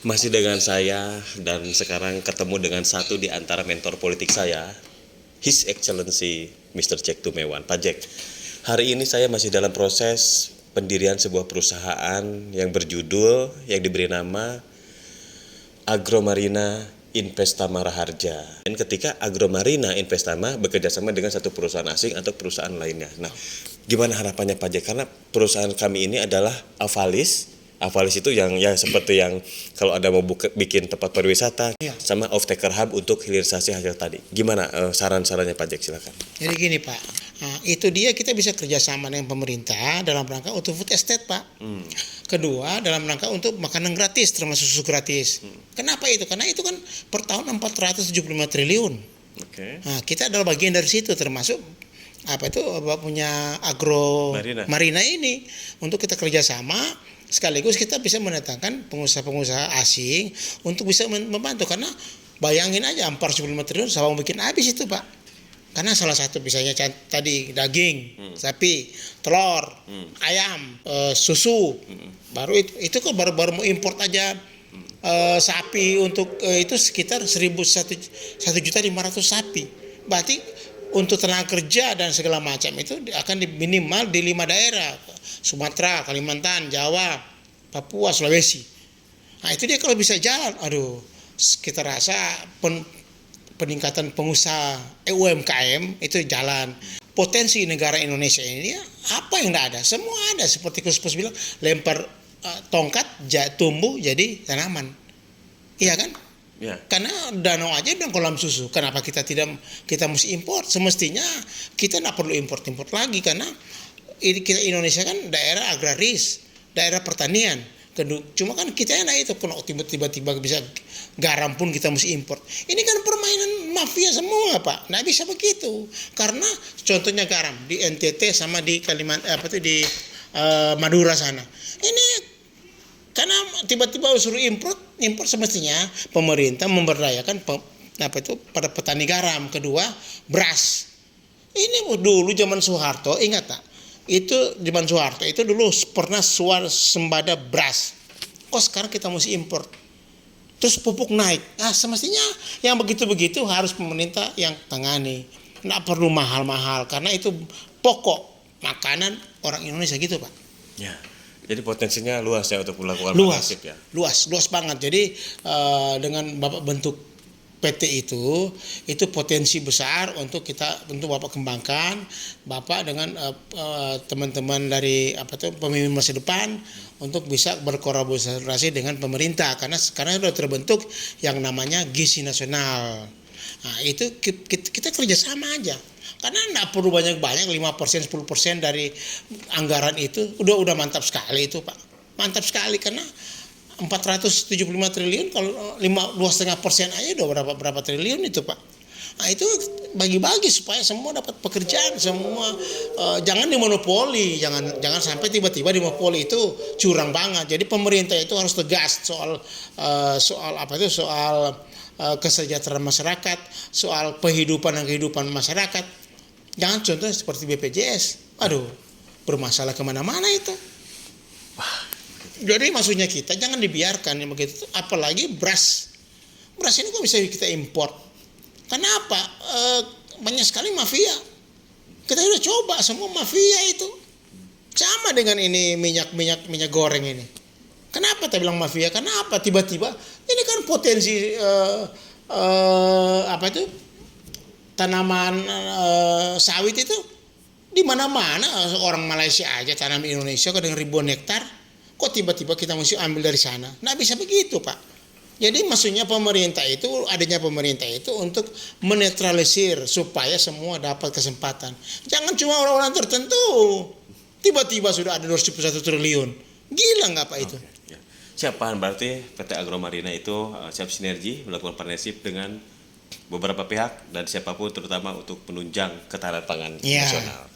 Masih dengan saya dan sekarang ketemu dengan satu di antara mentor politik saya, His Excellency Mr. Jack Tumewan. Pak Jack, hari ini saya masih dalam proses pendirian sebuah perusahaan yang berjudul, yang diberi nama Agromarina Investama Raharja. Dan ketika Agromarina Investama bekerja sama dengan satu perusahaan asing atau perusahaan lainnya. Nah, gimana harapannya Pak Jack? Karena perusahaan kami ini adalah Avalis. Avalis itu yang seperti yang kalau ada mau bikin tempat pariwisata, Iya. sama off-taker hub untuk hilirisasi hasil tadi. Gimana saran-sarannya Pak Jack, silakan. Jadi gini Pak, itu dia kita bisa kerjasama dengan pemerintah dalam rangka untuk food estate Pak. Kedua, dalam rangka untuk makanan gratis termasuk susu gratis. Kenapa itu? Karena itu kan per tahun 475 triliun. Oke. Nah, kita adalah bagian dari situ termasuk punya Agro Marina ini untuk kita kerjasama. Sekaligus kita bisa mendatangkan pengusaha-pengusaha asing untuk bisa membantu, karena bayangin aja 475 triliun sama bikin habis itu Pak. Karena salah satu misalnya tadi daging, sapi, telur, ayam, susu, baru itu kok baru mau import aja sapi untuk itu sekitar 1.500.000 sapi. Berarti untuk tenaga kerja dan segala macam itu akan minimal di 5 daerah. Sumatera, Kalimantan, Jawa, Papua, Sulawesi. Nah itu dia kalau bisa jalan, aduh, kita rasa peningkatan pengusaha UMKM itu jalan. Potensi negara Indonesia ini apa yang tidak ada? Semua ada, seperti Kus bilang, lempar tongkat tumbuh jadi tanaman. Iya kan? Ya. Karena danau aja dan kolam susu. Kenapa kita mesti import? Semestinya kita tidak perlu import lagi, karena kita Indonesia kan daerah agraris, daerah pertanian. Cuma kan kita enak itu, kalau tiba-tiba bisa garam pun kita mesti import. Ini kan permainan mafia semua Pak. Nggak bisa begitu. Karena contohnya garam di NTT sama di Kalimantan di Madura sana. Ini karena tiba-tiba suruh import semestinya pemerintah memberdayakan pada petani garam. Kedua, beras. Ini dulu zaman Soeharto, ingat tak? Itu zaman Soeharto itu dulu pernah swasembada beras. Kok sekarang kita mesti import? Terus pupuk naik. Nah, semestinya yang begitu-begitu harus pemerintah yang tangani. Nggak perlu mahal-mahal, karena itu pokok makanan orang Indonesia gitu Pak. Ya. Jadi potensinya luas ya untuk melakukan Luas partnership ya. Luas banget. Jadi dengan Bapak bentuk PT itu potensi besar untuk Bapak kembangkan. Bapak dengan teman-teman dari pemimpin masa depan untuk bisa berkolaborasi dengan pemerintah, karena sekarang sudah terbentuk yang namanya gizi nasional. Nah, itu kita kerjasama aja. Karena enggak perlu banyak-banyak, 5%, 10% dari anggaran itu udah mantap sekali itu Pak. Mantap sekali, karena 475 triliun kalau 2,5% aja udah berapa triliun itu Pak. Nah itu bagi-bagi supaya semua dapat pekerjaan, semua jangan dimonopoli, jangan sampai tiba-tiba dimonopoli, itu curang banget. Jadi pemerintah itu harus tegas soal kesejahteraan masyarakat, soal kehidupan masyarakat. Jangan contoh seperti BPJS, bermasalah kemana-mana itu. Jadi maksudnya kita jangan dibiarkan yang begitu. Apalagi beras ini kok bisa kita import? Kenapa? Banyak sekali mafia. Kita sudah coba semua mafia itu. Sama dengan ini minyak goreng ini. Kenapa kita bilang mafia? Kenapa tiba-tiba ini kan potensi tanaman sawit itu di mana-mana. Orang Malaysia aja tanam di Indonesia kok dengan ribuan hektar, kok tiba-tiba kita mesti ambil dari sana? Nggak bisa begitu Pak. Jadi maksudnya adanya pemerintah itu untuk menetralisir supaya semua dapat kesempatan. Jangan cuma orang-orang tertentu. Tiba-tiba sudah ada 201 triliun. Gila nggak Pak itu? Ya. Siap Pak, berarti PT Agromarina itu siap sinergi melakukan partnership dengan beberapa pihak dan siapapun, terutama untuk menunjang ketahanan pangan nasional.